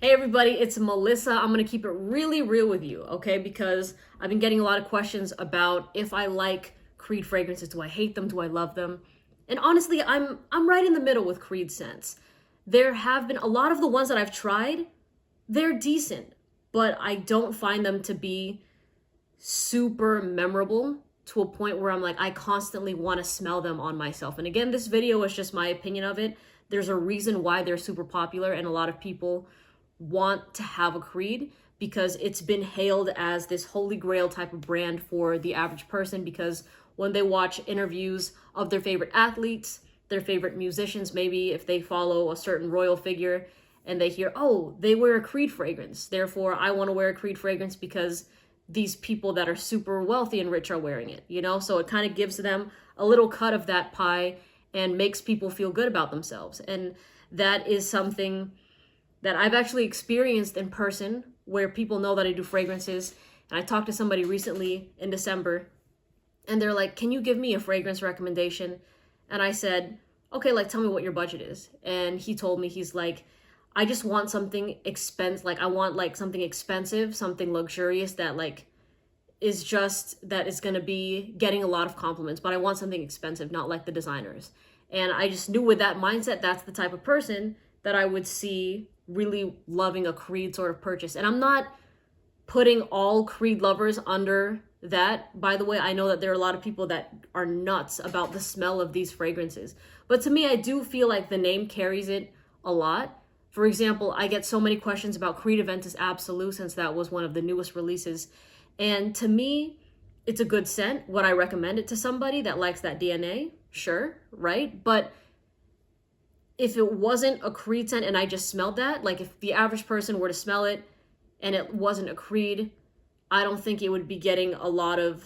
Hey everybody, it's Melissa. I'm gonna keep it really real with you, okay? Because I've been getting a lot of questions about if I like Creed fragrances. Do I hate them? Do I love them? And honestly, I'm right in the middle with Creed scents. There have been a lot of the ones that I've tried, they're decent, but I don't find them to be super memorable to a point where I'm like, I constantly want to smell them on myself. And again, this video is just my opinion of it. There's a reason why they're super popular, and a lot of people want to have a Creed because it's been hailed as this holy grail type of brand for the average person, because when they watch interviews of their favorite athletes, their favorite musicians, maybe if they follow a certain royal figure and they hear, oh, they wear a Creed fragrance, therefore I want to wear a Creed fragrance because these people that are super wealthy and rich are wearing it, you know? So it kind of gives them a little cut of that pie and makes people feel good about themselves. And that is something that I've actually experienced in person, where people know that I do fragrances. And I talked to somebody recently in December and they're like, can you give me a fragrance recommendation? And I said, okay, like tell me what your budget is. And he told me, he's like, I just want something expensive. Like I want like something expensive, something luxurious that like is just, that is going to be getting a lot of compliments, but I want something expensive, not like the designers. And I just knew with that mindset, that's the type of person that I would see really loving a Creed sort of purchase. And I'm not putting all Creed lovers under that. By the way, I know that there are a lot of people that are nuts about the smell of these fragrances. But to me, I do feel like the name carries it a lot. For example, I get so many questions about Creed Ventus Absolute, since that was one of the newest releases. And to me, it's a good scent. Would I recommend it to somebody that likes that DNA? Sure, right? But if it wasn't a Creed scent and I just smelled that, like if the average person were to smell it and it wasn't a Creed, I don't think it would be getting a lot of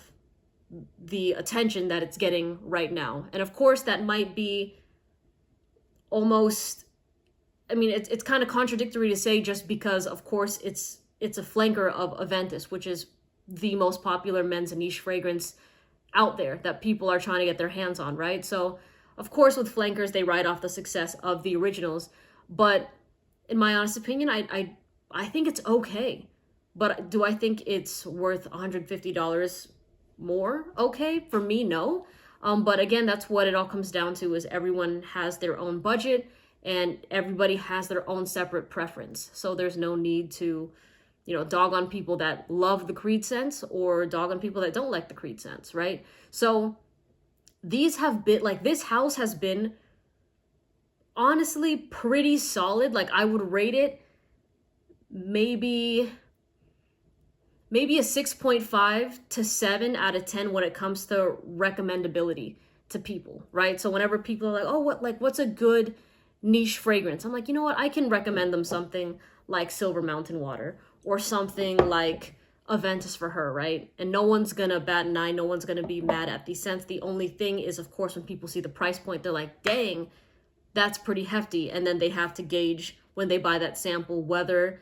the attention that it's getting right now. And of course, that might be almost, I mean, it's kind of contradictory to say just because, of course, it's a flanker of Ventus, which is the most popular men's niche fragrance out there that people are trying to get their hands on, right? So, of course, with flankers, they ride off the success of the originals. But in my honest opinion, I think it's okay. But do I think it's worth $150 more? Okay, for me, no. But again, that's what it all comes down to, is everyone has their own budget and everybody has their own separate preference. So there's no need to, dog on people that love the Creed scents or dog on people that don't like the Creed scents, right? So these have been, like, this house has been honestly pretty solid. Like, I would rate it maybe a 6.5 to 7 out of 10 when it comes to recommendability to people, right? So whenever people are like, what's a good niche fragrance? I'm like, you know what? I can recommend them something like Silver Mountain Water or something like a Ventus for her, right? And no one's gonna bat an eye, no one's gonna be mad at the scents. The only thing is, of course, when people see the price point, they're like, dang, that's pretty hefty. And then they have to gauge when they buy that sample whether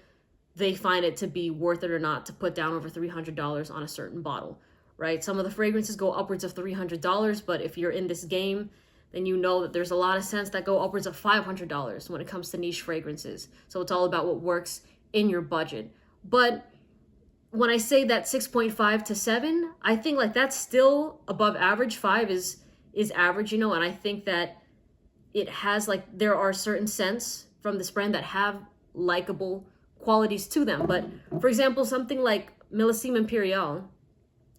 they find it to be worth it or not to put down over $300 on a certain bottle, right? Some of the fragrances go upwards of $300, but if you're in this game, then you know that there's a lot of scents that go upwards of $500 when it comes to niche fragrances. So it's all about what works in your budget. But when I say that 6.5 to 7, I think like that's still above average. 5 is average, and I think that it has, like, there are certain scents from this brand that have likable qualities to them. But for example, something like Millésime Impérial,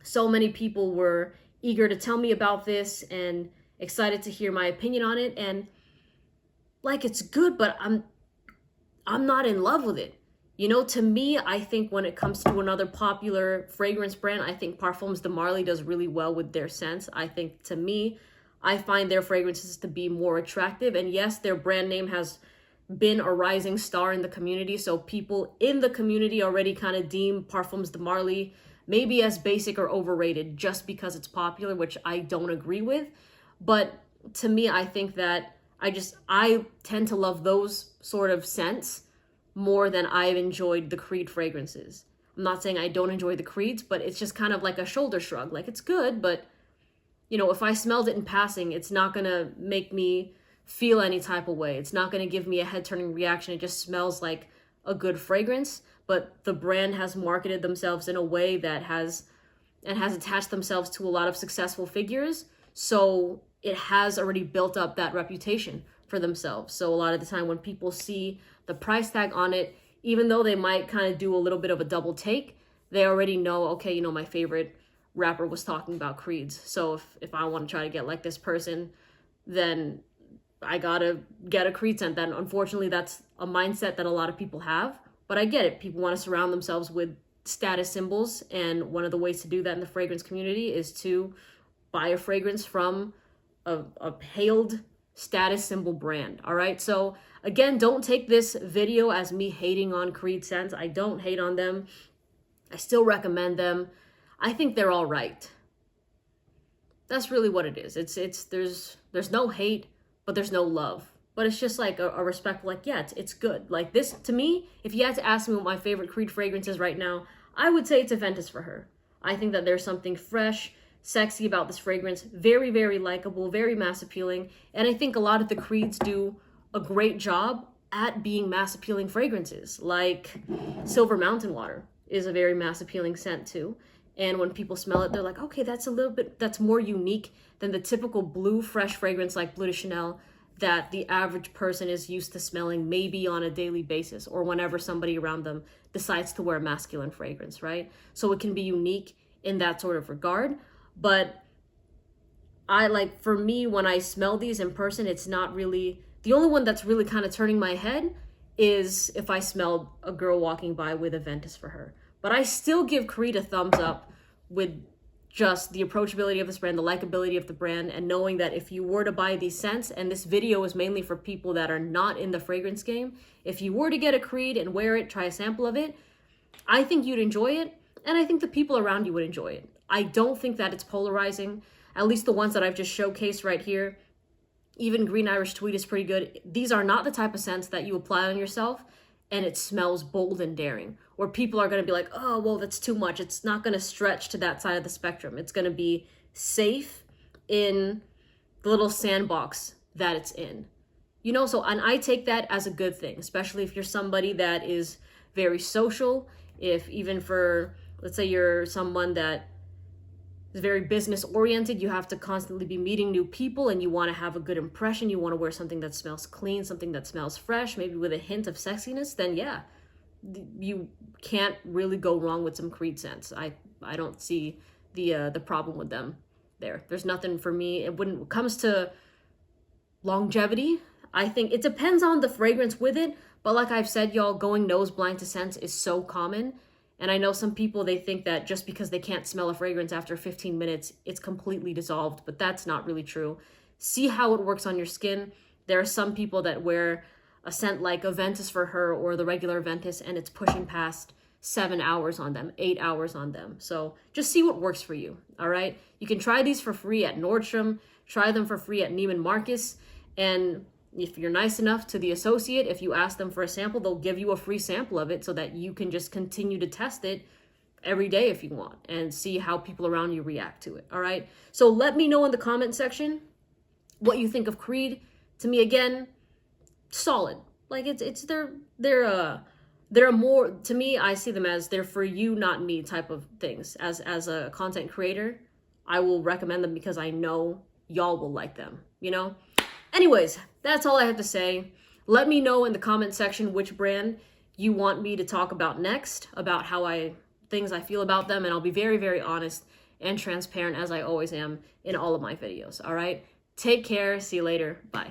so many people were eager to tell me about this and excited to hear my opinion on it, and like, it's good, but I'm not in love with it. To me, I think when it comes to another popular fragrance brand, I think Parfums de Marly does really well with their scents. I think, to me, I find their fragrances to be more attractive. And yes, their brand name has been a rising star in the community. So people in the community already kind of deem Parfums de Marly maybe as basic or overrated just because it's popular, which I don't agree with. But to me, I think that I tend to love those sort of scents more than I've enjoyed the Creed fragrances. I'm not saying I don't enjoy the Creeds, but it's just kind of like a shoulder shrug. Like, it's good, but if I smelled it in passing, it's not gonna make me feel any type of way. It's not gonna give me a head turning reaction. It just smells like a good fragrance, but the brand has marketed themselves in a way that has attached themselves to a lot of successful figures. So it has already built up that reputation for themselves. So a lot of the time when people see the price tag on it, even though they might kind of do a little bit of a double take, they already know, okay, my favorite rapper was talking about creeds. So if I want to try to get like this person, then I gotta get a creed scent. Then unfortunately, that's a mindset that a lot of people have. But I get it. People want to surround themselves with status symbols. And one of the ways to do that in the fragrance community is to buy a fragrance from a hailed status symbol brand. All right. So again, don't take this video as me hating on Creed scents. I don't hate on them. I still recommend them. I think they're all right. That's really what it is. There's no hate, but there's no love. But it's just like a respectful, like, yeah, it's good. Like this, to me, if you had to ask me what my favorite Creed fragrance is right now, I would say it's a Ventus for her. I think that there's something fresh, sexy about this fragrance. Very, very likable, very mass appealing. And I think a lot of the Creeds do a great job at being mass appealing fragrances. Like Silver Mountain Water is a very mass appealing scent too. And when people smell it, they're like, okay, that's more unique than the typical blue fresh fragrance like Bleu de Chanel that the average person is used to smelling maybe on a daily basis or whenever somebody around them decides to wear a masculine fragrance, right? So it can be unique in that sort of regard. But for me, when I smell these in person, it's not really, the only one that's really kind of turning my head is if I smelled a girl walking by with a Ventus for her. But I still give Creed a thumbs up with just the approachability of this brand, the likability of the brand, and knowing that if you were to buy these scents, and this video is mainly for people that are not in the fragrance game, if you were to get a Creed and wear it, try a sample of it, I think you'd enjoy it, and I think the people around you would enjoy it. I don't think that it's polarizing, at least the ones that I've just showcased right here. Even Green Irish Tweed is pretty good. These are not the type of scents that you apply on yourself and it smells bold and daring, where people are going to be like, oh, well, that's too much. It's not going to stretch to that side of the spectrum. It's going to be safe in the little sandbox that it's in. So, and I take that as a good thing, especially if you're somebody that is very social, if even for, let's say you're someone that is very business oriented, you have to constantly be meeting new people and you want to have a good impression, you want to wear something that smells clean, something that smells fresh, maybe with a hint of sexiness, then yeah, you can't really go wrong with some Creed scents. I don't see the problem with them there. There's nothing for me. When it comes to longevity, I think it depends on the fragrance with it, but like I've said, y'all, going nose blind to scents is so common. And I know some people, they think that just because they can't smell a fragrance after 15 minutes, it's completely dissolved, but that's not really true. See how it works on your skin. There are some people that wear a scent like a Ventus for her or the regular Ventus, and it's pushing past 7 hours on them, 8 hours on them. So just see what works for you, all right? You can try these for free at Nordstrom, try them for free at Neiman Marcus, and if you're nice enough to the associate, if you ask them for a sample, they'll give you a free sample of it so that you can just continue to test it every day if you want and see how people around you react to it. All right. So let me know in the comment section what you think of Creed. To me, again, solid. Like they're a more, to me, I see them as they're for you, not me type of things. As a content creator, I will recommend them because I know y'all will like them, Anyways, that's all I have to say. Let me know in the comment section which brand you want me to talk about next, about things I feel about them, and I'll be very, very honest and transparent as I always am in all of my videos, all right? Take care. See you later. Bye.